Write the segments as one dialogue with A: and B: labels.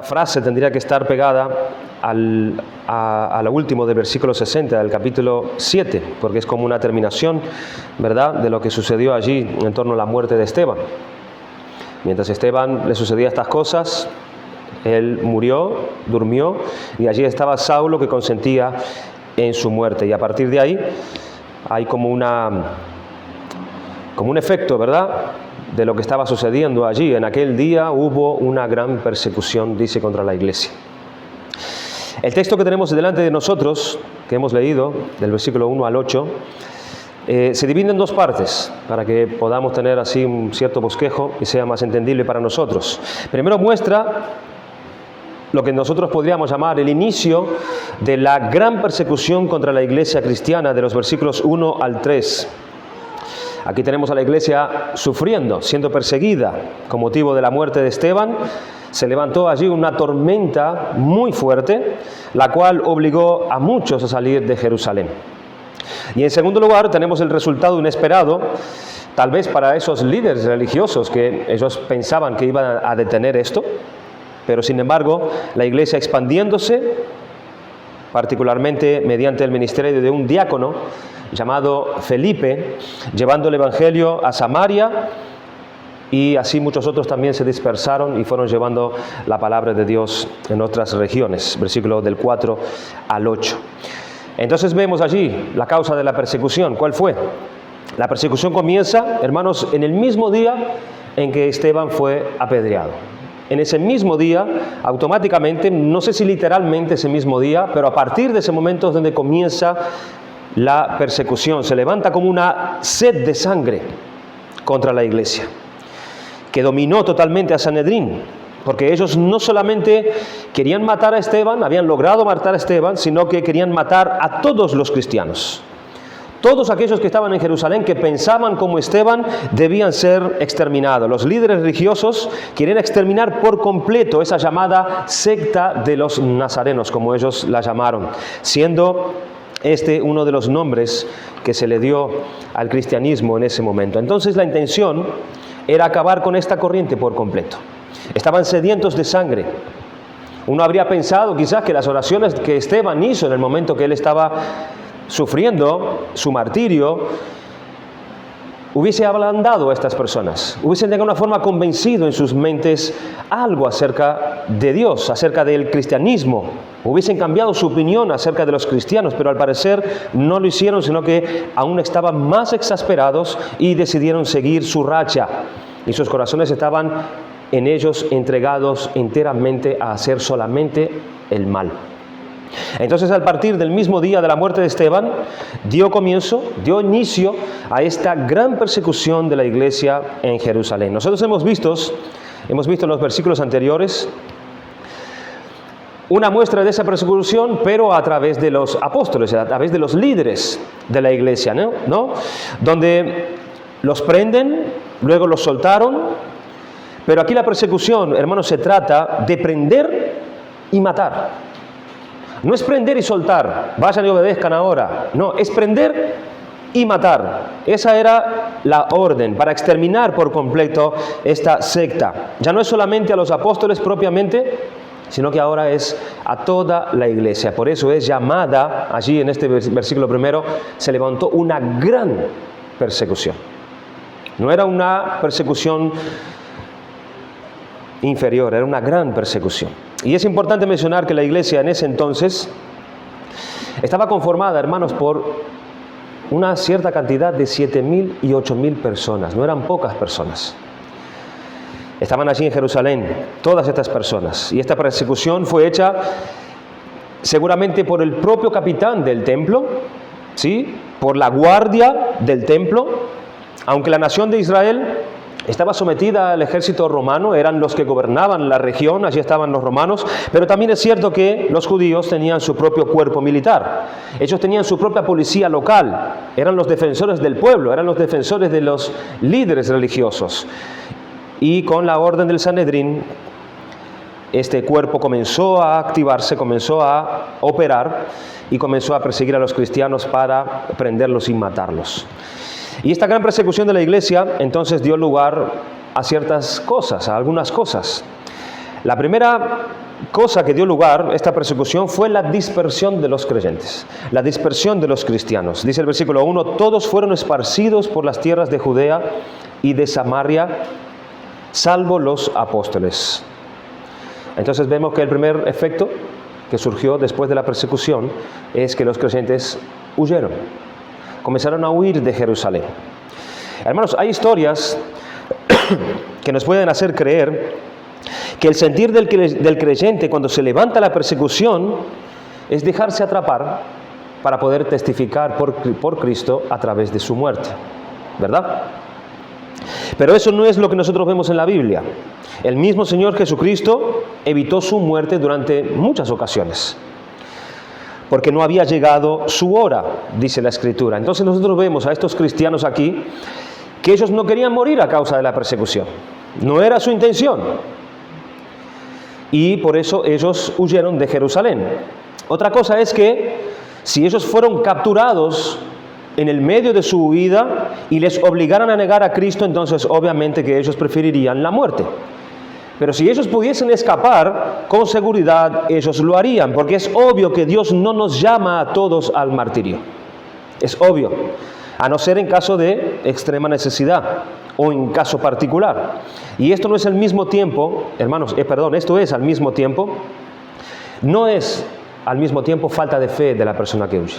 A: frase tendría que estar pegada a lo último del versículo 60 del capítulo 7, porque es como una terminación, ¿verdad?, de lo que sucedió allí en torno a la muerte de Esteban. Mientras a Esteban le sucedían estas cosas, él murió, durmió, y allí estaba Saulo, que consentía en su muerte. Y a partir de ahí hay como un efecto, ¿verdad?, de lo que estaba sucediendo allí. En aquel día hubo una gran persecución, dice, contra la iglesia. El texto que tenemos delante de nosotros, que hemos leído, del versículo 1 al 8, se divide en dos partes, para que podamos tener así un cierto bosquejo y sea más entendible para nosotros. Primero muestra lo que nosotros podríamos llamar el inicio de la gran persecución contra la iglesia cristiana, de los versículos 1 al 3. Aquí tenemos a la iglesia sufriendo, siendo perseguida con motivo de la muerte de Esteban. Se levantó allí una tormenta muy fuerte, la cual obligó a muchos a salir de Jerusalén. Y en segundo lugar tenemos el resultado inesperado, tal vez para esos líderes religiosos que ellos pensaban que iban a detener esto, pero sin embargo la iglesia expandiéndose, particularmente mediante el ministerio de un diácono llamado Felipe, llevando el evangelio a Samaria, y así muchos otros también se dispersaron y fueron llevando la palabra de Dios en otras regiones, versículo del 4 al 8. Entonces vemos allí la causa de la persecución. ¿Cuál fue? La persecución comienza, hermanos, en el mismo día en que Esteban fue apedreado. En ese mismo día, automáticamente, no sé si literalmente ese mismo día, pero a partir de ese momento es donde comienza la persecución. Se levanta como una sed de sangre contra la iglesia, que dominó totalmente a Sanedrín, porque ellos no solamente querían matar a Esteban, habían logrado matar a Esteban, sino que querían matar a todos los cristianos. Todos aquellos que estaban en Jerusalén, que pensaban como Esteban, debían ser exterminados. Los líderes religiosos querían exterminar por completo esa llamada secta de los nazarenos, como ellos la llamaron, siendo este uno de los nombres que se le dio al cristianismo en ese momento. Entonces la intención era acabar con esta corriente por completo. Estaban sedientos de sangre. Uno habría pensado quizás que las oraciones que Esteban hizo en el momento que él estaba sufriendo su martirio hubiese ablandado a estas personas, hubiesen de alguna forma convencido en sus mentes algo acerca de Dios, acerca del cristianismo, hubiesen cambiado su opinión acerca de los cristianos, pero al parecer no lo hicieron, sino que aún estaban más exasperados y decidieron seguir su racha, y sus corazones estaban en ellos entregados enteramente a hacer solamente el mal. Entonces, a partir del mismo día de la muerte de Esteban, dio inicio a esta gran persecución de la iglesia en Jerusalén. Nosotros hemos visto en los versículos anteriores una muestra de esa persecución, pero a través de los apóstoles, a través de los líderes de la iglesia, ¿no? Donde los prenden, luego los soltaron, pero aquí la persecución, hermanos, se trata de prender y matar. No es prender y soltar, vayan y obedezcan ahora. No, es prender y matar. Esa era la orden, para exterminar por completo esta secta. Ya no es solamente a los apóstoles propiamente, sino que ahora es a toda la iglesia. Por eso es llamada, allí en este versículo primero, se levantó una gran persecución. No era una persecución inferior, era una gran persecución. Y es importante mencionar que la iglesia en ese entonces estaba conformada, hermanos, por una cierta cantidad de 7.000 y 8.000 personas. No eran pocas personas. Estaban allí en Jerusalén, todas estas personas. Y esta persecución fue hecha seguramente por el propio capitán del templo, ¿sí?, por la guardia del templo, aunque la nación de Israel estaba sometida al ejército romano, eran los que gobernaban la región, allí estaban los romanos, pero también es cierto que los judíos tenían su propio cuerpo militar, ellos tenían su propia policía local, eran los defensores del pueblo, eran los defensores de los líderes religiosos. Y con la orden del Sanedrín, este cuerpo comenzó a activarse, comenzó a operar y comenzó a perseguir a los cristianos para prenderlos y matarlos. Y esta gran persecución de la iglesia entonces dio lugar a ciertas cosas, a algunas cosas. La primera cosa que dio lugar a esta persecución fue la dispersión de los creyentes, la dispersión de los cristianos. Dice el versículo 1, todos fueron esparcidos por las tierras de Judea y de Samaria, salvo los apóstoles. Entonces vemos que el primer efecto que surgió después de la persecución es que los creyentes huyeron, comenzaron a huir de Jerusalén. Hermanos, hay historias que nos pueden hacer creer que el sentir del creyente cuando se levanta la persecución es dejarse atrapar para poder testificar por Cristo a través de su muerte, ¿verdad? Pero eso no es lo que nosotros vemos en la Biblia. El mismo Señor Jesucristo evitó su muerte durante muchas ocasiones, porque no había llegado su hora, dice la Escritura. Entonces nosotros vemos a estos cristianos aquí que ellos no querían morir a causa de la persecución. No era su intención. Y por eso ellos huyeron de Jerusalén. Otra cosa es que si ellos fueron capturados en el medio de su huida y les obligaran a negar a Cristo, entonces obviamente que ellos preferirían la muerte. Pero si ellos pudiesen escapar, con seguridad ellos lo harían, porque es obvio que Dios no nos llama a todos al martirio. Es obvio, a no ser en caso de extrema necesidad o en caso particular. Y esto no es al mismo tiempo, hermanos, esto es al mismo tiempo, no es al mismo tiempo falta de fe de la persona que huye.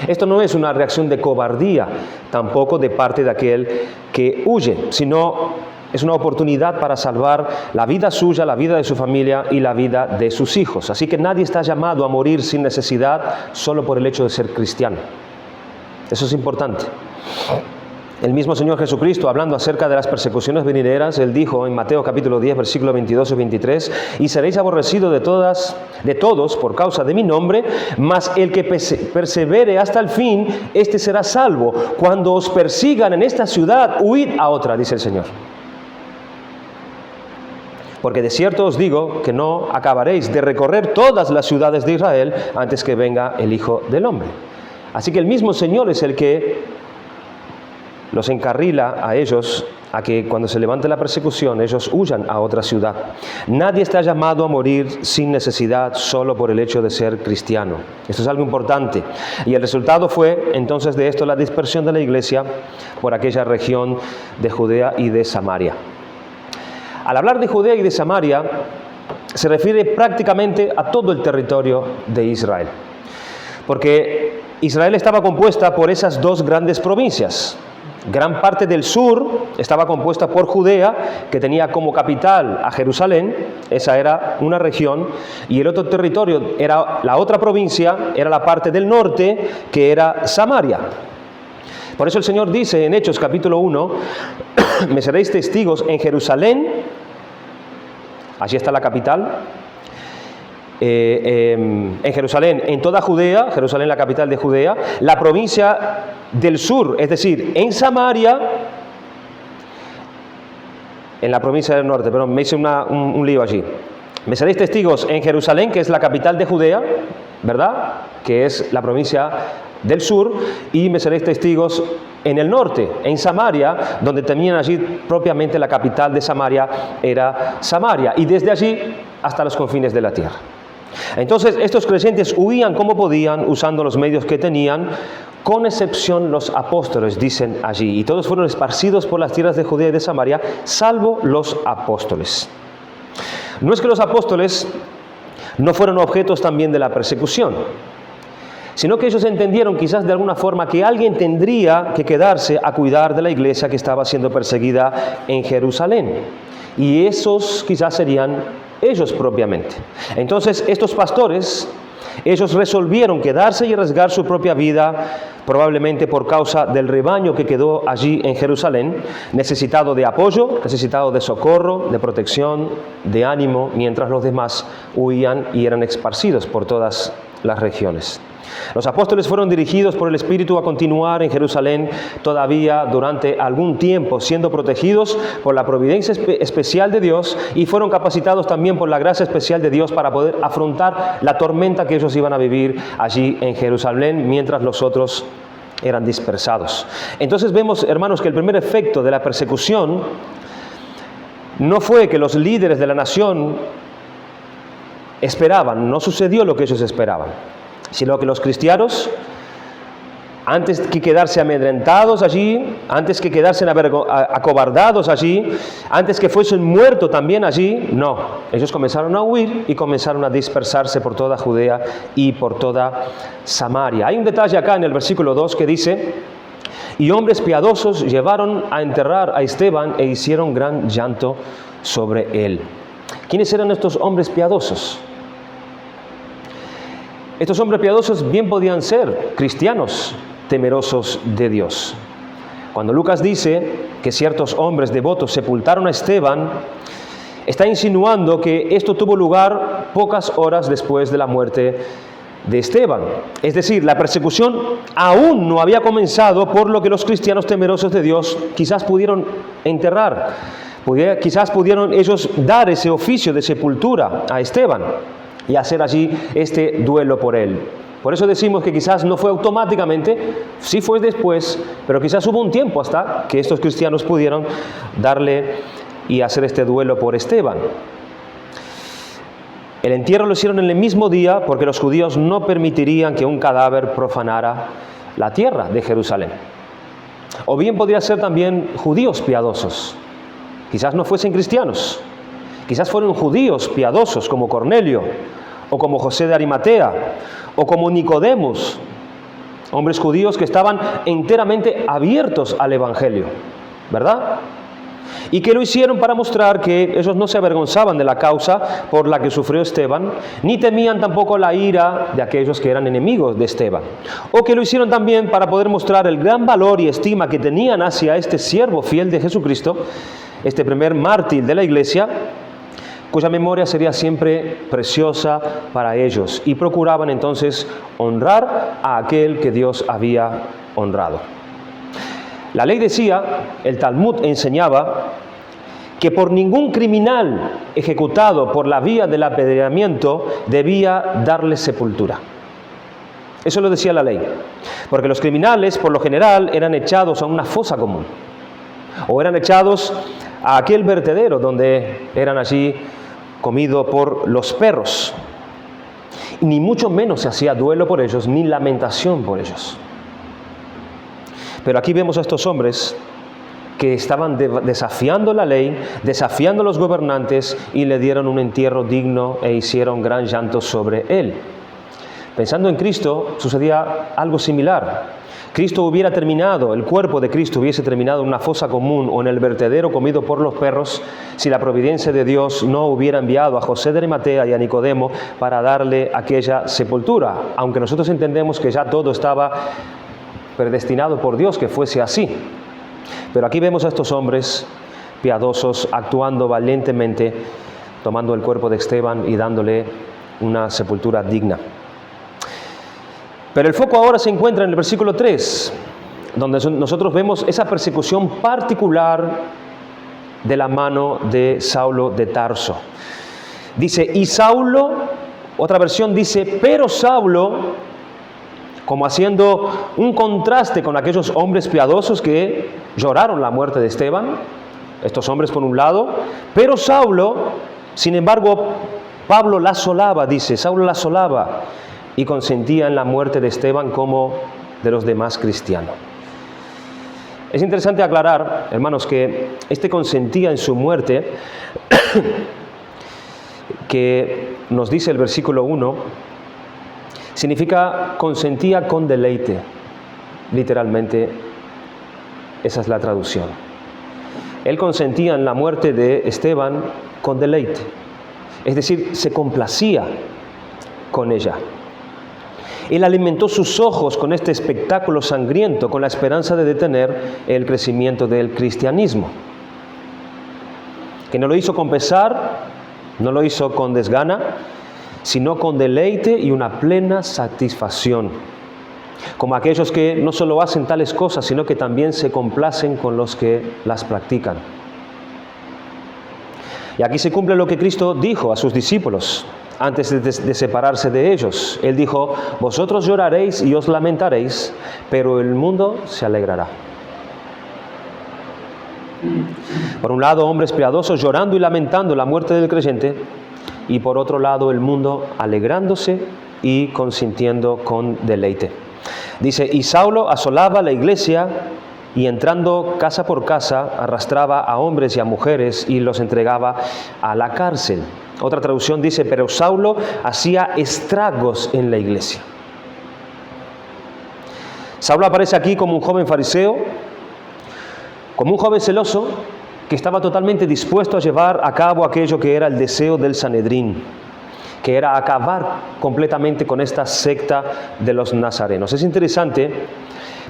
A: Esto no es una reacción de cobardía, tampoco de parte de aquel que huye, sino es una oportunidad para salvar la vida suya, la vida de su familia y la vida de sus hijos. Así que nadie está llamado a morir sin necesidad solo por el hecho de ser cristiano. Eso es importante. El mismo Señor Jesucristo, hablando acerca de las persecuciones venideras, Él dijo en Mateo capítulo 10, versículos 22 y 23, y seréis aborrecidos de todos por causa de mi nombre, mas el que persevere hasta el fin, éste será salvo. Cuando os persigan en esta ciudad, huid a otra, dice el Señor. Porque de cierto os digo que no acabaréis de recorrer todas las ciudades de Israel antes que venga el Hijo del Hombre. Así que el mismo Señor es el que los encarrila a ellos a que cuando se levante la persecución ellos huyan a otra ciudad. Nadie está llamado a morir sin necesidad solo por el hecho de ser cristiano. Esto es algo importante. Y el resultado fue entonces de esto la dispersión de la iglesia por aquella región de Judea y de Samaria. Al hablar de Judea y de Samaria se refiere prácticamente a todo el territorio de Israel. Porque Israel estaba compuesta por esas dos grandes provincias. Gran parte del sur estaba compuesta por Judea, que tenía como capital a Jerusalén, esa era una región, y el otro territorio, era la otra provincia, era la parte del norte, que era Samaria. Por eso el Señor dice en Hechos capítulo 1, me seréis testigos en Jerusalén, allí está la capital, en Jerusalén, en toda Judea, Jerusalén la capital de Judea, la provincia del sur, es decir, en Samaria, en la provincia del norte, pero me hice un lío allí. Me seréis testigos en Jerusalén, que es la capital de Judea, ¿verdad? Que es la provincia del sur, y me seréis testigos en el norte, en Samaria, donde tenían allí propiamente la capital de Samaria, era Samaria, y desde allí hasta los confines de la tierra. Entonces estos creyentes huían como podían, usando los medios que tenían, con excepción los apóstoles, dicen allí, y todos fueron esparcidos por las tierras de Judea y de Samaria, salvo los apóstoles. No es que los apóstoles no fueron objetos también de la persecución, sino que ellos entendieron quizás de alguna forma que alguien tendría que quedarse a cuidar de la iglesia que estaba siendo perseguida en Jerusalén, y esos quizás serían ellos propiamente. Entonces estos pastores, ellos resolvieron quedarse y arriesgar su propia vida, probablemente por causa del rebaño que quedó allí en Jerusalén, necesitado de apoyo, necesitado de socorro, de protección, de ánimo, mientras los demás huían y eran esparcidos por todas las regiones. Los apóstoles fueron dirigidos por el Espíritu a continuar en Jerusalén todavía durante algún tiempo, siendo protegidos por la providencia especial de Dios, y fueron capacitados también por la gracia especial de Dios para poder afrontar la tormenta que ellos iban a vivir allí en Jerusalén, mientras los otros eran dispersados. Entonces vemos, hermanos, que el primer efecto de la persecución no fue que los líderes de la nación esperaban, no sucedió lo que ellos esperaban, sino que los cristianos, antes que quedarse amedrentados allí, antes que quedarse acobardados allí, antes que fuesen muertos también allí, no, ellos comenzaron a huir y comenzaron a dispersarse por toda Judea y por toda Samaria. Hay un detalle acá en el versículo 2 que dice: y hombres piadosos llevaron a enterrar a Esteban e hicieron gran llanto sobre él. ¿Quiénes eran estos hombres piadosos? Estos hombres piadosos bien podían ser cristianos temerosos de Dios. Cuando Lucas dice que ciertos hombres devotos sepultaron a Esteban, está insinuando que esto tuvo lugar pocas horas después de la muerte de Esteban. Es decir, la persecución aún no había comenzado, por lo que los cristianos temerosos de Dios quizás pudieron enterrar, quizás pudieron ellos dar ese oficio de sepultura a Esteban y hacer allí este duelo por él. Por eso decimos que quizás no fue automáticamente, sí fue después, pero quizás hubo un tiempo hasta que estos cristianos pudieron darle y hacer este duelo por Esteban. El entierro lo hicieron en el mismo día porque los judíos no permitirían que un cadáver profanara la tierra de Jerusalén. O bien podría ser también judíos piadosos. Quizás no fuesen cristianos. Quizás fueron judíos piadosos como Cornelio, o como José de Arimatea, o como Nicodemos, hombres judíos que estaban enteramente abiertos al Evangelio, ¿verdad? Y que lo hicieron para mostrar que ellos no se avergonzaban de la causa por la que sufrió Esteban, ni temían tampoco la ira de aquellos que eran enemigos de Esteban. O que lo hicieron también para poder mostrar el gran valor y estima que tenían hacia este siervo fiel de Jesucristo, este primer mártir de la iglesia, cuya memoria sería siempre preciosa para ellos, y procuraban entonces honrar a aquel que Dios había honrado. La ley decía, el Talmud enseñaba, que por ningún criminal ejecutado por la vía del apedreamiento debía darle sepultura. Eso lo decía la ley, porque los criminales por lo general eran echados a una fosa común, o eran echados a aquel vertedero donde eran allí comido por los perros. Ni mucho menos se hacía duelo por ellos, ni lamentación por ellos. Pero aquí vemos a estos hombres que estaban desafiando la ley, desafiando a los gobernantes, y le dieron un entierro digno e hicieron gran llanto sobre él. Pensando en Cristo, sucedía algo similar. Cristo hubiera terminado, el cuerpo de Cristo hubiese terminado en una fosa común o en el vertedero comido por los perros, si la providencia de Dios no hubiera enviado a José de Arimatea y a Nicodemo para darle aquella sepultura, aunque nosotros entendemos que ya todo estaba predestinado por Dios que fuese así. Pero aquí vemos a estos hombres piadosos actuando valientemente, tomando el cuerpo de Esteban y dándole una sepultura digna. Pero el foco ahora se encuentra en el versículo 3, donde nosotros vemos esa persecución particular de la mano de Saulo de Tarso. Dice, y Saulo, otra versión dice, pero Saulo, como haciendo un contraste con aquellos hombres piadosos que lloraron la muerte de Esteban, estos hombres por un lado, pero Saulo, sin embargo, Pablo la asolaba, dice, Saulo la asolaba, y consentía en la muerte de Esteban como de los demás cristianos. Es interesante aclarar, hermanos, que este consentía en su muerte, que nos dice el versículo 1, significa consentía con deleite. Literalmente, esa es la traducción. Él consentía en la muerte de Esteban con deleite. Es decir, se complacía con ella. Él alimentó sus ojos con este espectáculo sangriento, con la esperanza de detener el crecimiento del cristianismo. Que no lo hizo con pesar, no lo hizo con desgana, sino con deleite y una plena satisfacción. Como aquellos que no solo hacen tales cosas, sino que también se complacen con los que las practican. Y aquí se cumple lo que Cristo dijo a sus discípulos antes de separarse de ellos. Él dijo, vosotros lloraréis y os lamentaréis, pero el mundo se alegrará. Por un lado, hombres piadosos llorando y lamentando la muerte del creyente, y por otro lado, el mundo alegrándose y consintiendo con deleite. Dice, y Saulo asolaba la iglesia y entrando casa por casa arrastraba a hombres y a mujeres y los entregaba a la cárcel. Otra traducción dice, pero Saulo hacía estragos en la iglesia. Saulo aparece aquí como un joven fariseo, como un joven celoso que estaba totalmente dispuesto a llevar a cabo aquello que era el deseo del Sanedrín, que era acabar completamente con esta secta de los nazarenos. Es interesante,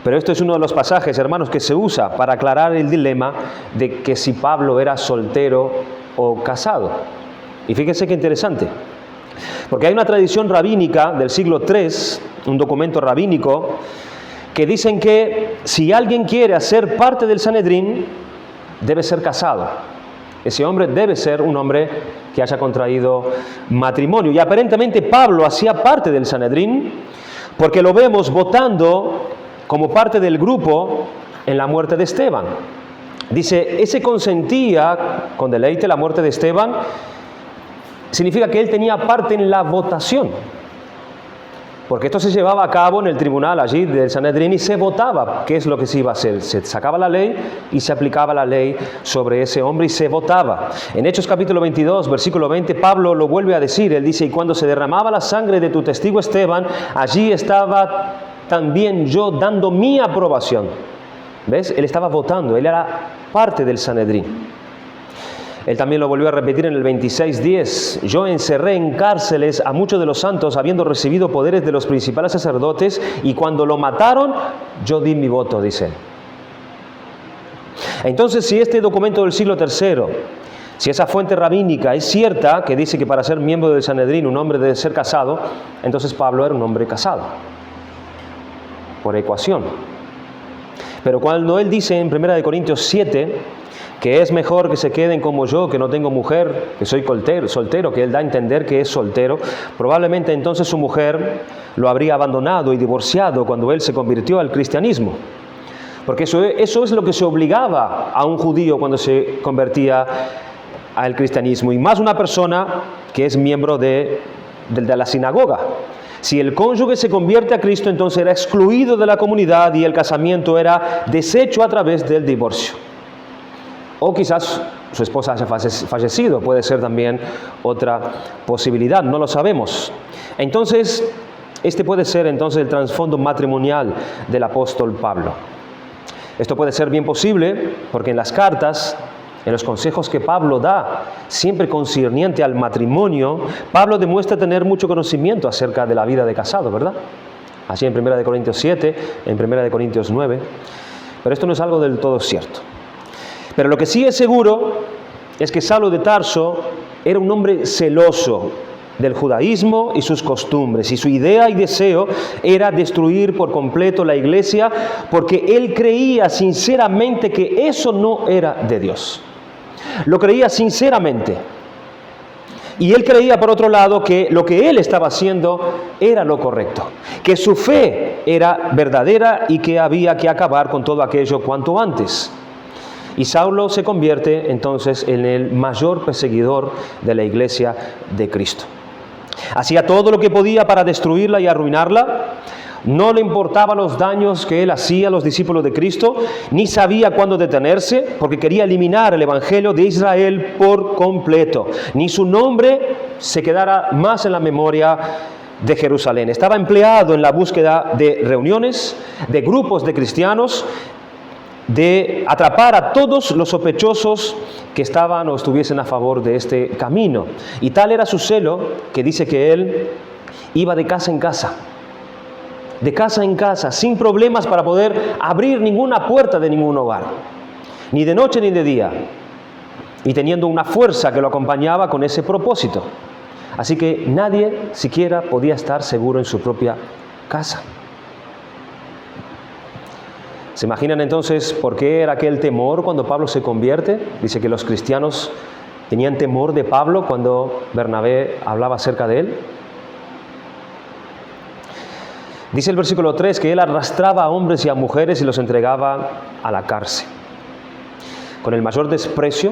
A: pero esto es uno de los pasajes, hermanos, que se usa para aclarar el dilema de que si Pablo era soltero o casado. Y fíjense qué interesante, porque hay una tradición rabínica del siglo III, un documento rabínico, que dicen que si alguien quiere hacer parte del Sanedrín, debe ser casado. Ese hombre debe ser un hombre que haya contraído matrimonio. Y aparentemente Pablo hacía parte del Sanedrín, porque lo vemos votando como parte del grupo en la muerte de Esteban. Dice, ese consentía con deleite la muerte de Esteban, significa que él tenía parte en la votación. Porque esto se llevaba a cabo en el tribunal allí del Sanedrín y se votaba qué es lo que se iba a hacer. Se sacaba la ley y se aplicaba la ley sobre ese hombre y se votaba. En Hechos capítulo 22, versículo 20, Pablo lo vuelve a decir. Él dice, y cuando se derramaba la sangre de tu testigo Esteban, allí estaba también yo dando mi aprobación. ¿Ves? Él estaba votando, él era parte del Sanedrín. Él también lo volvió a repetir en el 26:10. Yo encerré en cárceles a muchos de los santos, habiendo recibido poderes de los principales sacerdotes, y cuando lo mataron, yo di mi voto, dice él. Entonces, si este documento del siglo III, si esa fuente rabínica es cierta, que dice que para ser miembro del Sanedrín un hombre debe ser casado, entonces Pablo era un hombre casado, por ecuación. Pero cuando él dice en 1 Corintios 7, que es mejor que se queden como yo, que no tengo mujer, que soy soltero, que él da a entender que es soltero, probablemente entonces su mujer lo habría abandonado y divorciado cuando él se convirtió al cristianismo. Porque eso es lo que se obligaba a un judío cuando se convertía al cristianismo, y más una persona que es miembro de la sinagoga. Si el cónyuge se convierte a Cristo, entonces era excluido de la comunidad y el casamiento era deshecho a través del divorcio. O quizás su esposa haya fallecido, puede ser también otra posibilidad, no lo sabemos. Entonces, este puede ser entonces el trasfondo matrimonial del apóstol Pablo. Esto puede ser bien posible porque en las cartas, en los consejos que Pablo da, siempre concerniente al matrimonio, Pablo demuestra tener mucho conocimiento acerca de la vida de casado, ¿verdad? Así en 1 Corintios 7, en 1 Corintios 9. Pero esto no es algo del todo cierto. Pero lo que sí es seguro es que Saulo de Tarso era un hombre celoso del judaísmo y sus costumbres, y su idea y deseo era destruir por completo la iglesia, porque él creía sinceramente que eso no era de Dios. Lo creía sinceramente. Y él creía, por otro lado, que lo que él estaba haciendo era lo correcto, que su fe era verdadera y que había que acabar con todo aquello cuanto antes. Y Saulo se convierte entonces en el mayor perseguidor de la iglesia de Cristo. Hacía todo lo que podía para destruirla y arruinarla. No le importaban los daños que él hacía a los discípulos de Cristo, ni sabía cuándo detenerse, porque quería eliminar el evangelio de Israel por completo. Ni su nombre se quedara más en la memoria de Jerusalén. Estaba empleado en la búsqueda de reuniones, de grupos de cristianos, de atrapar a todos los sospechosos que estaban o estuviesen a favor de este camino. Y tal era su celo que dice que él iba de casa en casa, sin problemas para poder abrir ninguna puerta de ningún hogar, ni de noche ni de día, y teniendo una fuerza que lo acompañaba con ese propósito. Así que nadie siquiera podía estar seguro en su propia casa. ¿Se imaginan entonces por qué era aquel temor cuando Pablo se convierte? Dice que los cristianos tenían temor de Pablo cuando Bernabé hablaba acerca de él. Dice el versículo 3 que él arrastraba a hombres y a mujeres y los entregaba a la cárcel. con el mayor desprecio,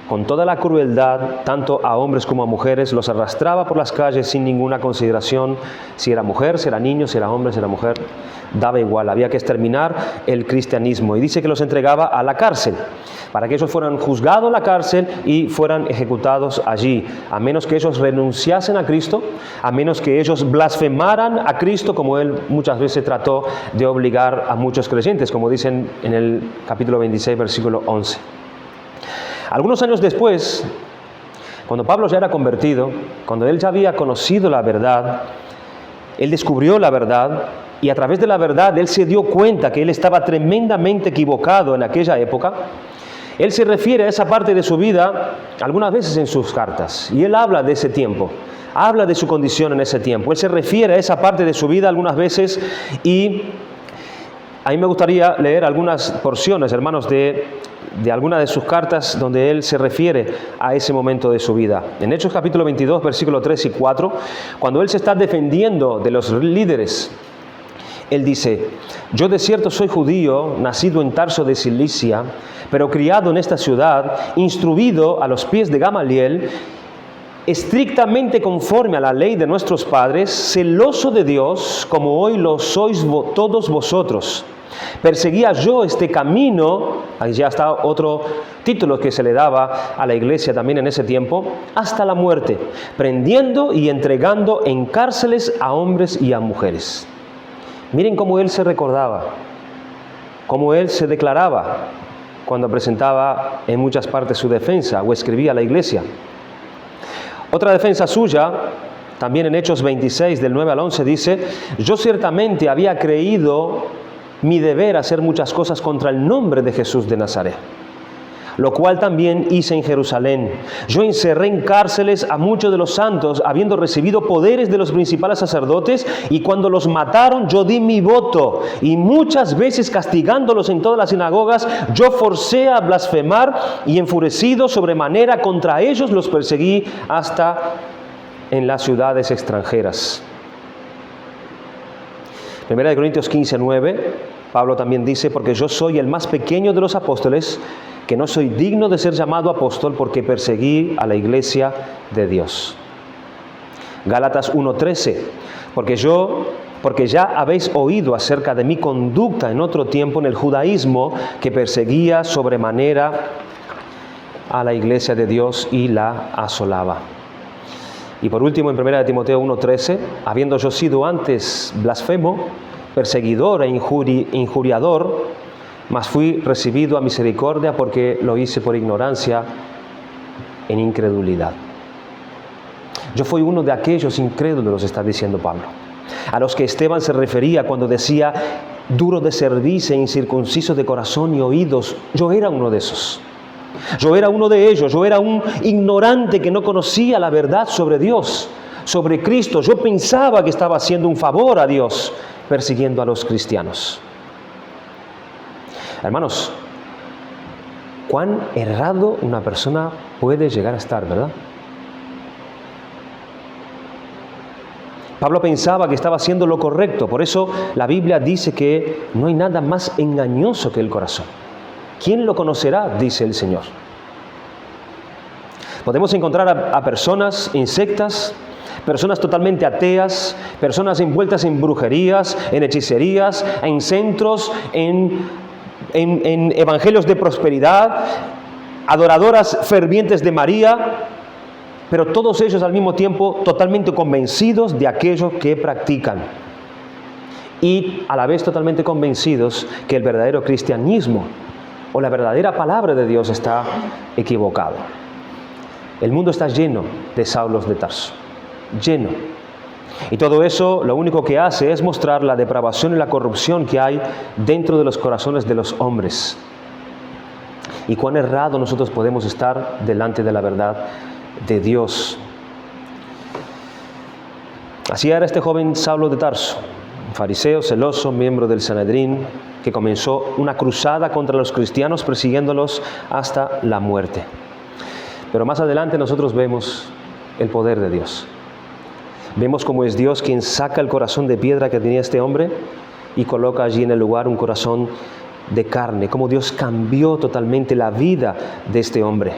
A: con toda la crueldad, tanto a hombres como a mujeres, los arrastraba por las calles sin ninguna consideración, si era mujer, si era niño, si era hombre, si era mujer, daba igual, había que exterminar el cristianismo. Y dice que los entregaba a la cárcel, para que ellos fueran juzgados en la cárcel y fueran ejecutados allí, a menos que ellos renunciasen a Cristo, a menos que ellos blasfemaran a Cristo, como él muchas veces trató de obligar a muchos creyentes, como dicen en el capítulo 26, versículo 11. Algunos años después, cuando Pablo ya era convertido, cuando él ya había conocido la verdad, él descubrió la verdad y a través de la verdad él se dio cuenta que él estaba tremendamente equivocado en aquella época. Él se refiere a esa parte de su vida algunas veces en sus cartas y él habla de ese tiempo, habla de su condición en ese tiempo. Él se refiere a esa parte de su vida algunas veces y a mí me gustaría leer algunas porciones, hermanos, de alguna de sus cartas donde él se refiere a ese momento de su vida. En Hechos capítulo 22, versículos 3 y 4, cuando él se está defendiendo de los líderes, él dice: yo de cierto soy judío, nacido en Tarso de Cilicia, pero criado en esta ciudad, instruido a los pies de Gamaliel, estrictamente conforme a la ley de nuestros padres, celoso de Dios, como hoy lo sois todos vosotros. Perseguía yo este camino, ahí ya está otro título que se le daba a la iglesia también en ese tiempo, hasta la muerte, prendiendo y entregando en cárceles a hombres y a mujeres. Miren cómo él se recordaba, cómo él se declaraba cuando presentaba en muchas partes su defensa o escribía a la iglesia. Otra defensa suya, también en Hechos 26, del 9 al 11, dice: yo ciertamente había creído mi deber hacer muchas cosas contra el nombre de Jesús de Nazaret, lo cual también hice en Jerusalén. Yo encerré en cárceles a muchos de los santos, habiendo recibido poderes de los principales sacerdotes, y cuando los mataron yo di mi voto, y muchas veces castigándolos en todas las sinagogas, yo forcé a blasfemar, y enfurecido sobremanera contra ellos los perseguí hasta en las ciudades extranjeras. Primera de Corintios 15, 9, Pablo también dice: porque yo soy el más pequeño de los apóstoles, que no soy digno de ser llamado apóstol, porque perseguí a la iglesia de Dios. Gálatas 1:13, porque ya habéis oído acerca de mi conducta en otro tiempo en el judaísmo, que perseguía sobremanera a la iglesia de Dios y la asolaba. Y por último, en 1 Timoteo 1:13, habiendo yo sido antes blasfemo, perseguidor e injuriador, mas fui recibido a misericordia porque lo hice por ignorancia en incredulidad. Yo fui uno de aquellos incrédulos, está diciendo Pablo, a los que Esteban se refería cuando decía: duro de cerviz e incircunciso de corazón y oídos. Yo era uno de esos. Yo era uno de ellos. Yo era un ignorante que no conocía la verdad sobre Dios, sobre Cristo. Yo pensaba que estaba haciendo un favor a Dios persiguiendo a los cristianos. Hermanos, cuán errado una persona puede llegar a estar, ¿verdad? Pablo pensaba que estaba haciendo lo correcto. Por eso la Biblia dice que no hay nada más engañoso que el corazón. ¿Quién lo conocerá?, dice el Señor. Podemos encontrar a personas insectas, personas totalmente ateas, personas envueltas en brujerías, en hechicerías, en centros, en evangelios de prosperidad, adoradoras fervientes de María, pero todos ellos al mismo tiempo totalmente convencidos de aquello que practican y a la vez totalmente convencidos que el verdadero cristianismo o la verdadera palabra de Dios está equivocado. El mundo está lleno de Saulos de Tarso, lleno. Y todo eso lo único que hace es mostrar la depravación y la corrupción que hay dentro de los corazones de los hombres. Y cuán errado nosotros podemos estar delante de la verdad de Dios. Así era este joven Saulo de Tarso, un fariseo celoso, miembro del Sanedrín, que comenzó una cruzada contra los cristianos persiguiéndolos hasta la muerte. Pero más adelante nosotros vemos el poder de Dios. Vemos cómo es Dios quien saca el corazón de piedra que tenía este hombre y coloca allí en el lugar un corazón de carne, cómo Dios cambió totalmente la vida de este hombre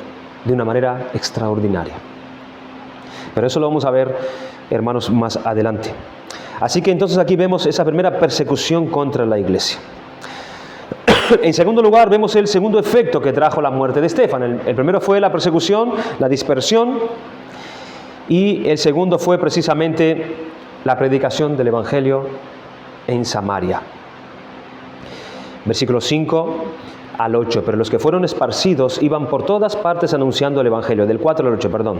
A: de una manera extraordinaria. Pero eso lo vamos a ver, hermanos, más adelante. Así que entonces aquí vemos esa primera persecución contra la iglesia. En segundo lugar, vemos el segundo efecto que trajo la muerte de Esteban. El primero fue la persecución, la dispersión, y el segundo fue precisamente la predicación del Evangelio en Samaria. Versículos 5 al 8. Pero los que fueron esparcidos iban por todas partes anunciando el Evangelio. Del 4 al 8, perdón.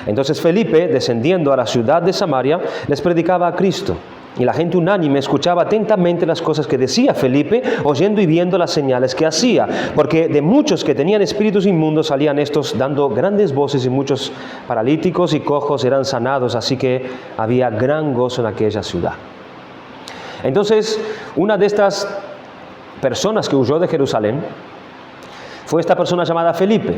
A: Entonces Felipe, descendiendo a la ciudad de Samaria, les predicaba a Cristo. Y la gente unánime escuchaba atentamente las cosas que decía Felipe, oyendo y viendo las señales que hacía. Porque de muchos que tenían espíritus inmundos salían estos dando grandes voces, y muchos paralíticos y cojos eran sanados. Así que había gran gozo en aquella ciudad. Entonces, una de estas personas que huyó de Jerusalén fue esta persona llamada Felipe.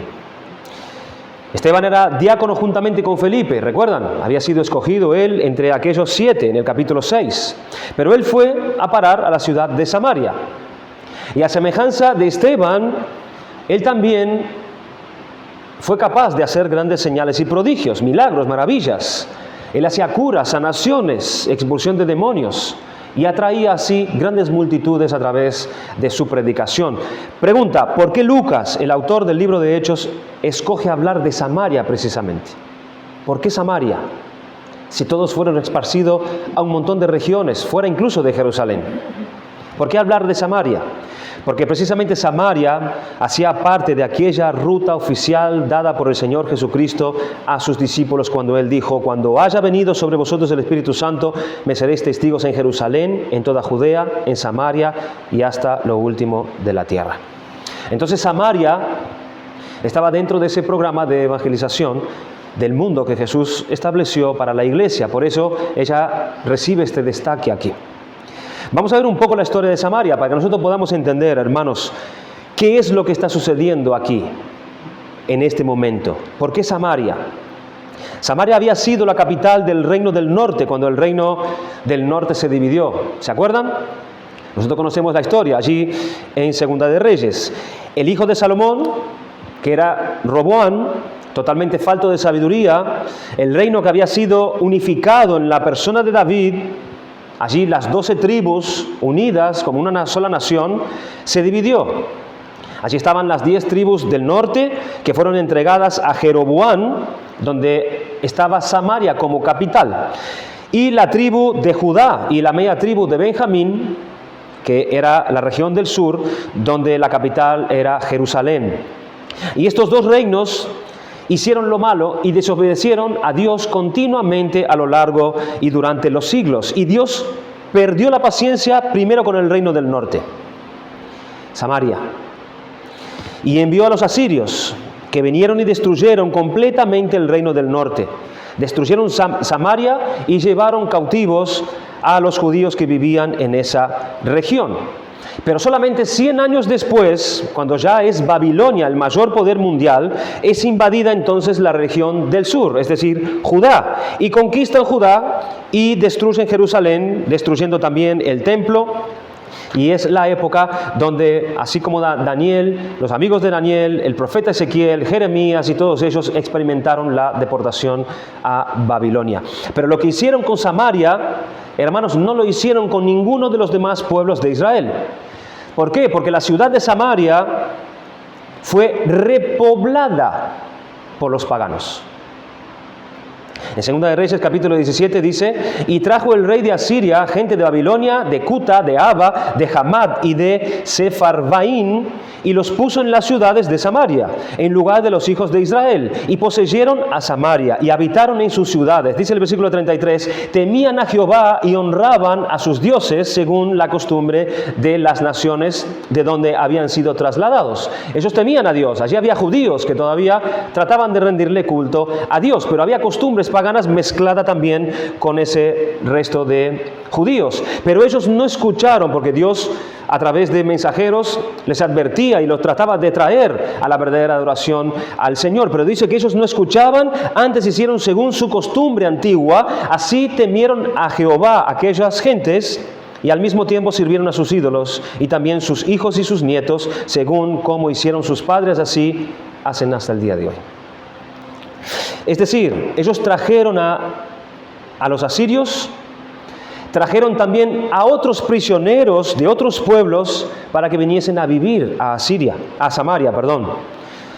A: Esteban era diácono juntamente con Felipe, ¿recuerdan? Había sido escogido él entre aquellos 7 en el capítulo 6. Pero él fue a parar a la ciudad de Samaria. Y a semejanza de Esteban, él también fue capaz de hacer grandes señales y prodigios, milagros, maravillas. Él hacía curas, sanaciones, expulsión de demonios, y atraía así grandes multitudes a través de su predicación. Pregunta, ¿por qué Lucas, el autor del libro de Hechos, escoge hablar de Samaria precisamente? ¿Por qué Samaria? Si todos fueron esparcidos a un montón de regiones, fuera incluso de Jerusalén. ¿Por qué hablar de Samaria? Porque precisamente Samaria hacía parte de aquella ruta oficial dada por el Señor Jesucristo a sus discípulos cuando Él dijo: cuando haya venido sobre vosotros el Espíritu Santo, me seréis testigos en Jerusalén, en toda Judea, en Samaria y hasta lo último de la tierra. Entonces Samaria estaba dentro de ese programa de evangelización del mundo que Jesús estableció para la iglesia. Por eso ella recibe este destaque aquí. Vamos a ver un poco la historia de Samaria para que nosotros podamos entender, hermanos, qué es lo que está sucediendo aquí, en este momento. ¿Por qué Samaria? Samaria había sido la capital del reino del norte, cuando el reino del norte se dividió. ¿Se acuerdan? Nosotros conocemos la historia allí en Segunda de Reyes. El hijo de Salomón, que era Roboam, totalmente falto de sabiduría, el reino que había sido unificado en la persona de David, allí las 12 tribus unidas como una sola nación, se dividió. Allí estaban las 10 tribus del norte que fueron entregadas a Jeroboam, donde estaba Samaria como capital. Y la tribu de Judá y la media tribu de Benjamín, que era la región del sur, donde la capital era Jerusalén. Y estos dos reinos hicieron lo malo y desobedecieron a Dios continuamente a lo largo y durante los siglos. Y Dios perdió la paciencia primero con el reino del norte, Samaria, y envió a los asirios, que vinieron y destruyeron completamente el reino del norte. Destruyeron Samaria y llevaron cautivos a los judíos que vivían en esa región. Pero solamente 100 años después, cuando ya es Babilonia el mayor poder mundial, es invadida entonces la región del sur, es decir, Judá, y conquistan Judá y destruyen Jerusalén, destruyendo también el templo. Y es la época donde, así como Daniel, los amigos de Daniel, el profeta Ezequiel, Jeremías y todos ellos experimentaron la deportación a Babilonia. Pero lo que hicieron con Samaria, hermanos, no lo hicieron con ninguno de los demás pueblos de Israel. ¿Por qué? Porque la ciudad de Samaria fue repoblada por los paganos. En Segunda de Reyes, capítulo 17, dice: y trajo el rey de Asiria gente de Babilonia, de Cuta, de Aba, de Hamad y de Sepharvaim, y los puso en las ciudades de Samaria, en lugar de los hijos de Israel, y poseyeron a Samaria, y habitaron en sus ciudades. Dice el versículo 33, temían a Jehová y honraban a sus dioses, según la costumbre de las naciones de donde habían sido trasladados. Ellos temían a Dios. Allí había judíos que todavía trataban de rendirle culto a Dios, pero había costumbres paganas mezcladas también con ese resto de judíos. Pero ellos no escucharon, porque Dios a través de mensajeros les advertía y los trataba de traer a la verdadera adoración al Señor. Pero dice que ellos no escuchaban, antes hicieron según su costumbre antigua, así temieron a Jehová aquellas gentes y al mismo tiempo sirvieron a sus ídolos, y también sus hijos y sus nietos, según como hicieron sus padres, así hacen hasta el día de hoy. Es decir, ellos trajeron a los asirios, trajeron también a otros prisioneros de otros pueblos para que viniesen a vivir a Samaria,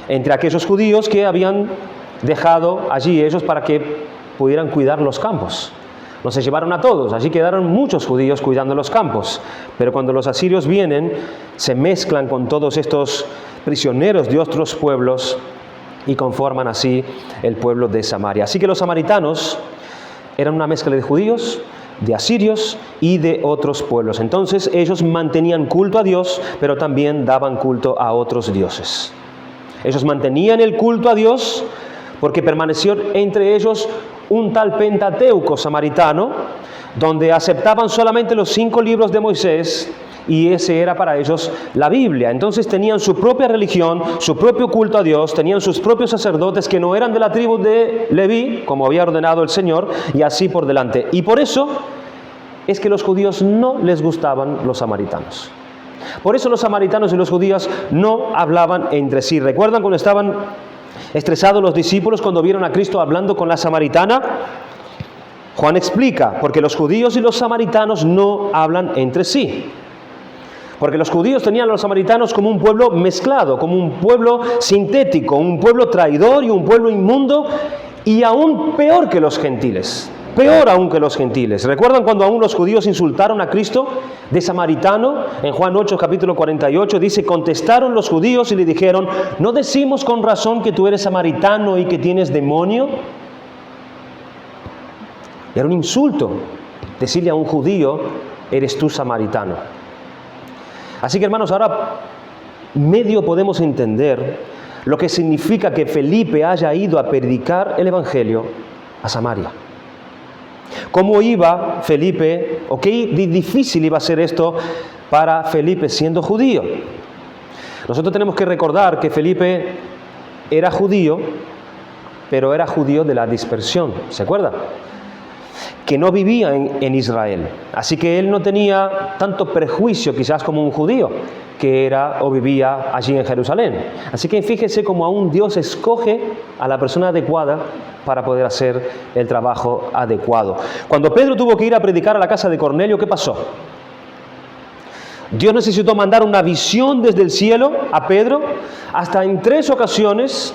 A: entre aquellos judíos que habían dejado allí ellos para que pudieran cuidar los campos. No se llevaron a todos, allí quedaron muchos judíos cuidando los campos, pero cuando los asirios vienen, se mezclan con todos estos prisioneros de otros pueblos y conforman así el pueblo de Samaria. Así que los samaritanos eran una mezcla de judíos, de asirios y de otros pueblos. Entonces ellos mantenían culto a Dios, pero también daban culto a otros dioses. Ellos mantenían el culto a Dios porque permaneció entre ellos un tal Pentateuco samaritano, donde aceptaban solamente los 5 libros de Moisés, y ese era para ellos la Biblia. Entonces tenían su propia religión, su propio culto a Dios, tenían sus propios sacerdotes que no eran de la tribu de Leví, como había ordenado el Señor, y así por delante. Y por eso es que los judíos no les gustaban los samaritanos. Por eso los samaritanos y los judíos no hablaban entre sí. ¿Recuerdan cuando estaban estresados los discípulos cuando vieron a Cristo hablando con la samaritana? Juan explica, porque los judíos y los samaritanos no hablan entre sí. Porque los judíos tenían a los samaritanos como un pueblo mezclado, como un pueblo sintético, un pueblo traidor y un pueblo inmundo, y aún peor que los gentiles. Peor aún que los gentiles. ¿Recuerdan cuando aún los judíos insultaron a Cristo de samaritano? En Juan 8, capítulo 48, dice: contestaron los judíos y le dijeron: ¿no decimos con razón que tú eres samaritano y que tienes demonio? Era un insulto decirle a un judío: eres tú samaritano. Así que, hermanos, ahora medio podemos entender lo que significa que Felipe haya ido a predicar el Evangelio a Samaria. ¿Cómo iba Felipe, o qué difícil iba a ser esto para Felipe siendo judío? Nosotros tenemos que recordar que Felipe era judío, pero era judío de la dispersión, ¿se acuerdan? Que no vivía en Israel. Así que él no tenía tanto prejuicio quizás como un judío que era o vivía allí en Jerusalén. Así que fíjese cómo aún Dios escoge a la persona adecuada para poder hacer el trabajo adecuado. Cuando Pedro tuvo que ir a predicar a la casa de Cornelio, ¿qué pasó? Dios necesitó mandar una visión desde el cielo a Pedro. Hasta en 3 ocasiones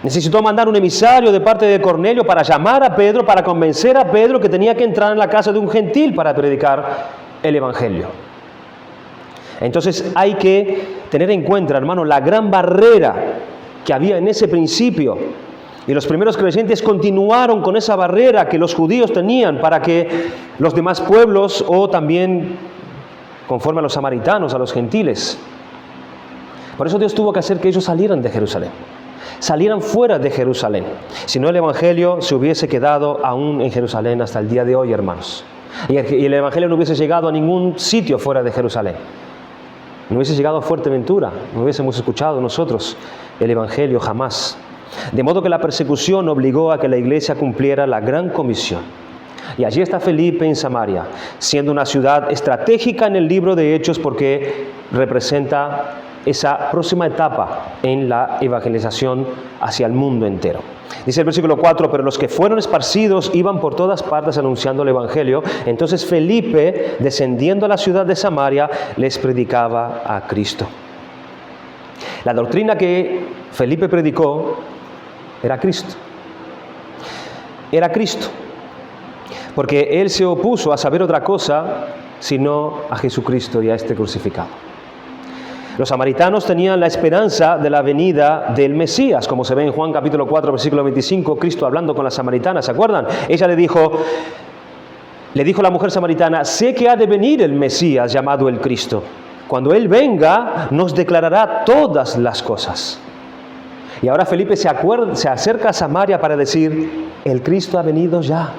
A: necesitó mandar un emisario de parte de Cornelio para llamar a Pedro, para convencer a Pedro que tenía que entrar en la casa de un gentil para predicar el Evangelio. Entonces hay que tener en cuenta, hermano, la gran barrera que había en ese principio. Y los primeros creyentes continuaron con esa barrera que los judíos tenían para que los demás pueblos, o también conforme a los samaritanos, a los gentiles. Por eso Dios tuvo que hacer que ellos salieran de Jerusalén, salieran fuera de Jerusalén. Si no, el Evangelio se hubiese quedado aún en Jerusalén hasta el día de hoy, hermanos. Y el Evangelio no hubiese llegado a ningún sitio fuera de Jerusalén. No hubiese llegado a Fuerteventura, no hubiésemos escuchado nosotros el Evangelio jamás. De modo que la persecución obligó a que la iglesia cumpliera la gran comisión. Y allí está Felipe en Samaria, siendo una ciudad estratégica en el libro de Hechos porque representa esa próxima etapa en la evangelización hacia el mundo entero. Dice el versículo 4, pero los que fueron esparcidos iban por todas partes anunciando el Evangelio. Entonces Felipe, descendiendo a la ciudad de Samaria, les predicaba a Cristo. La doctrina que Felipe predicó era Cristo. Era Cristo. Porque él se opuso a saber otra cosa sino a Jesucristo y a este crucificado. Los samaritanos tenían la esperanza de la venida del Mesías, como se ve en Juan capítulo 4, versículo 25, Cristo hablando con la samaritana, ¿se acuerdan? Ella le dijo la mujer samaritana: sé que ha de venir el Mesías llamado el Cristo. Cuando Él venga, nos declarará todas las cosas. Y ahora Felipe se acerca a Samaria para decir: el Cristo ha venido ya.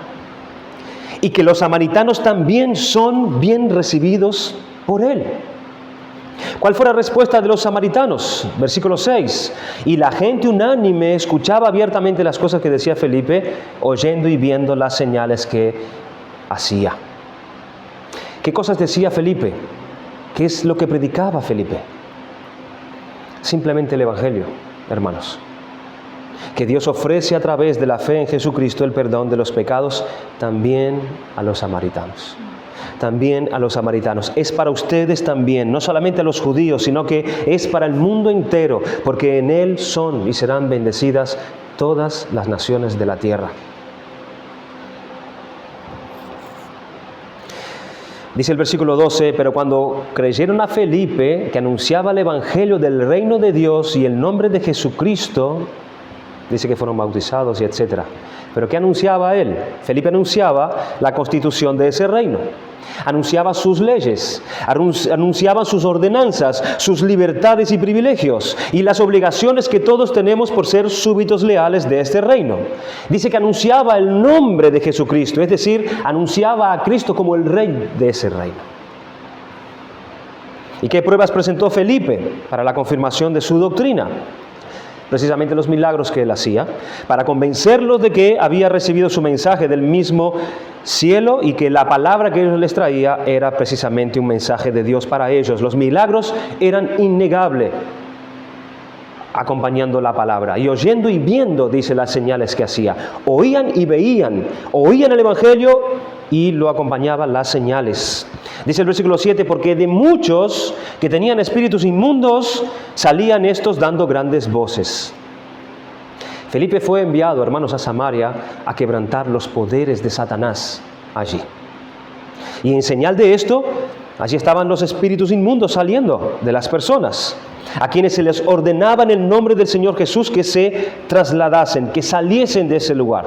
A: Y que los samaritanos también son bien recibidos por Él. ¿Cuál fue la respuesta de los samaritanos? Versículo 6. Y la gente unánime escuchaba abiertamente las cosas que decía Felipe, oyendo y viendo las señales que hacía. ¿Qué cosas decía Felipe? ¿Qué es lo que predicaba Felipe? Simplemente el Evangelio, hermanos. Que Dios ofrece a través de la fe en Jesucristo el perdón de los pecados también a los samaritanos. También a los samaritanos. Es para ustedes también, no solamente a los judíos, sino que es para el mundo entero, porque en Él son y serán bendecidas todas las naciones de la tierra. Dice el versículo 12, pero cuando creyeron a Felipe, que anunciaba el Evangelio del reino de Dios y el nombre de Jesucristo, dice que fueron bautizados y etcétera. ¿Pero qué anunciaba él? Felipe anunciaba la constitución de ese reino. Anunciaba sus leyes, anunciaba sus ordenanzas, sus libertades y privilegios y las obligaciones que todos tenemos por ser súbditos leales de este reino. Dice que anunciaba el nombre de Jesucristo, es decir, anunciaba a Cristo como el rey de ese reino. ¿Y qué pruebas presentó Felipe para la confirmación de su doctrina? Precisamente los milagros que él hacía, para convencerlos de que había recibido su mensaje del mismo cielo y que la palabra que él les traía era precisamente un mensaje de Dios para ellos. Los milagros eran innegables, acompañando la palabra. Y oyendo y viendo, dice, las señales que hacía. Oían y veían, oían el Evangelio y lo acompañaban las señales. Dice el versículo 7, porque de muchos que tenían espíritus inmundos, salían estos dando grandes voces. Felipe fue enviado, hermanos, a Samaria a quebrantar los poderes de Satanás allí. Y en señal de esto, allí estaban los espíritus inmundos saliendo de las personas, a quienes se les ordenaba en el nombre del Señor Jesús que se trasladasen, que saliesen de ese lugar.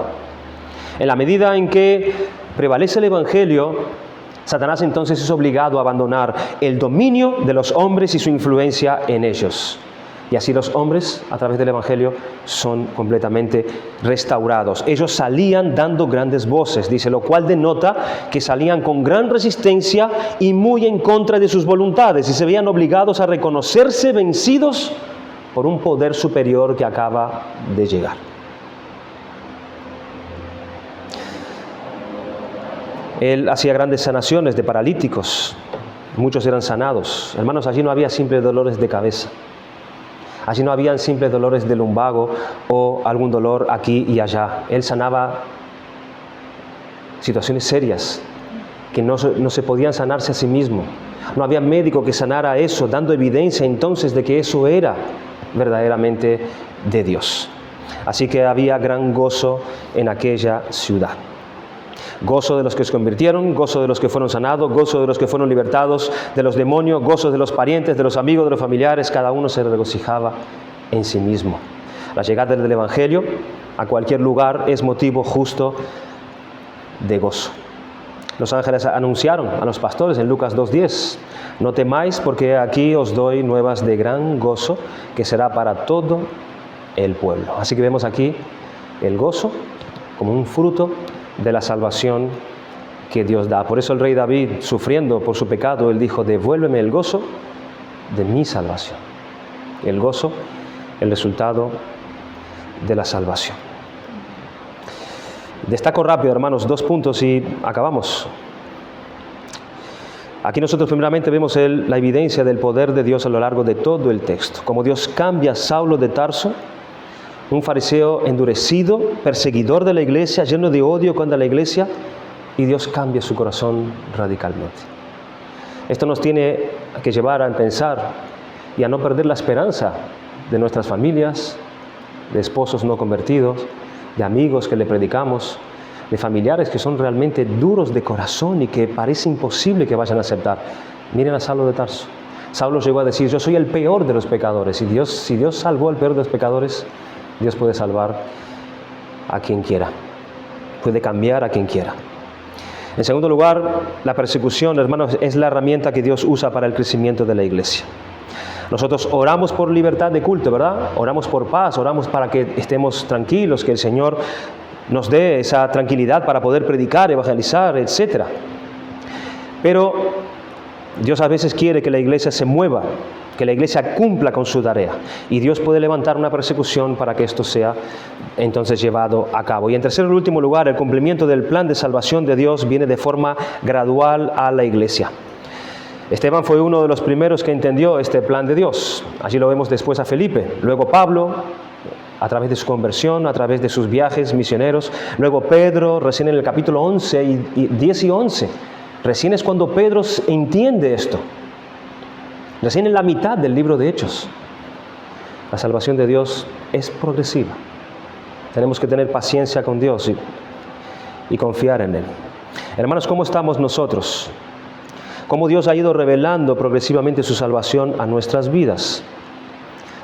A: En la medida en que prevalece el Evangelio, Satanás entonces es obligado a abandonar el dominio de los hombres y su influencia en ellos. Y así los hombres, a través del Evangelio, son completamente restaurados. Ellos salían dando grandes voces, dice, lo cual denota que salían con gran resistencia y muy en contra de sus voluntades, y se veían obligados a reconocerse vencidos por un poder superior que acaba de llegar. Él hacía grandes sanaciones de paralíticos, muchos eran sanados. Hermanos, allí no había simples dolores de cabeza, allí no habían simples dolores de lumbago o algún dolor aquí y allá. Él sanaba situaciones serias que no se podían sanarse a sí mismo. No había médico que sanara eso, dando evidencia entonces de que eso era verdaderamente de Dios. Así que había gran gozo en aquella ciudad. Gozo de los que se convirtieron, gozo de los que fueron sanados, gozo de los que fueron libertados de los demonios, gozo de los parientes, de los amigos, de los familiares. Cada uno se regocijaba en sí mismo. La llegada del Evangelio a cualquier lugar es motivo justo de gozo. Los ángeles anunciaron a los pastores en Lucas 2:10, no temáis porque aquí os doy nuevas de gran gozo que será para todo el pueblo. Así que vemos aquí el gozo como un fruto de la salvación que Dios da. Por eso el rey David, sufriendo por su pecado, él dijo, devuélveme el gozo de mi salvación. El gozo, el resultado de la salvación. Destaco rápido, hermanos, 2 puntos y acabamos. Aquí nosotros primeramente vemos la evidencia del poder de Dios a lo largo de todo el texto. Como Dios cambia a Saulo de Tarso, un fariseo endurecido, perseguidor de la iglesia, lleno de odio contra la iglesia, y Dios cambia su corazón radicalmente. Esto nos tiene que llevar a pensar y a no perder la esperanza de nuestras familias, de esposos no convertidos, de amigos que le predicamos, de familiares que son realmente duros de corazón y que parece imposible que vayan a aceptar. Miren a Saulo de Tarso. Saulo llegó a decir, yo soy el peor de los pecadores, y si Dios salvó al peor de los pecadores, Dios puede salvar a quien quiera, puede cambiar a quien quiera. En segundo lugar, la persecución, hermanos, es la herramienta que Dios usa para el crecimiento de la iglesia. Nosotros oramos por libertad de culto, ¿verdad? Oramos por paz, oramos para que estemos tranquilos, que el Señor nos dé esa tranquilidad para poder predicar, evangelizar, etc. Pero Dios a veces quiere que la iglesia se mueva que la iglesia cumpla con su tarea. Y Dios puede levantar una persecución para que esto sea entonces llevado a cabo. Y en tercer y último lugar, el cumplimiento del plan de salvación de Dios viene de forma gradual a la iglesia. Esteban fue uno de los primeros que entendió este plan de Dios. Allí lo vemos después a Felipe, luego Pablo, a través de su conversión, a través de sus viajes misioneros, luego Pedro, recién en el capítulo 11 y 10 y 11. Recién es cuando Pedro entiende esto. Recién en la mitad del libro de Hechos. La salvación de Dios es progresiva. Tenemos que tener paciencia con Dios y confiar en Él. Hermanos, ¿cómo estamos nosotros? ¿Cómo Dios ha ido revelando progresivamente su salvación a nuestras vidas?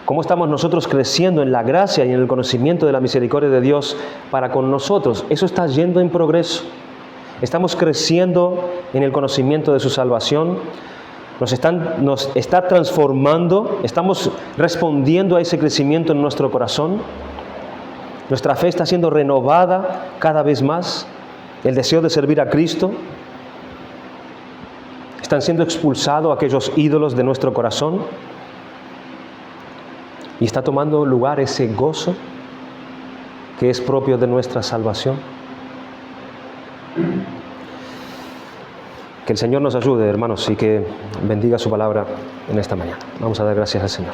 A: ¿Cómo estamos nosotros creciendo en la gracia y en el conocimiento de la misericordia de Dios para con nosotros? Eso está yendo en progreso. Estamos creciendo en el conocimiento de su salvación. Nos está transformando. Estamos respondiendo a ese crecimiento en nuestro corazón. Nuestra fe está siendo renovada cada vez más. El deseo de servir a Cristo. Están siendo expulsados aquellos ídolos de nuestro corazón. Y está tomando lugar ese gozo que es propio de nuestra salvación. Que el Señor nos ayude, hermanos, y que bendiga su palabra en esta mañana. Vamos a dar gracias al Señor.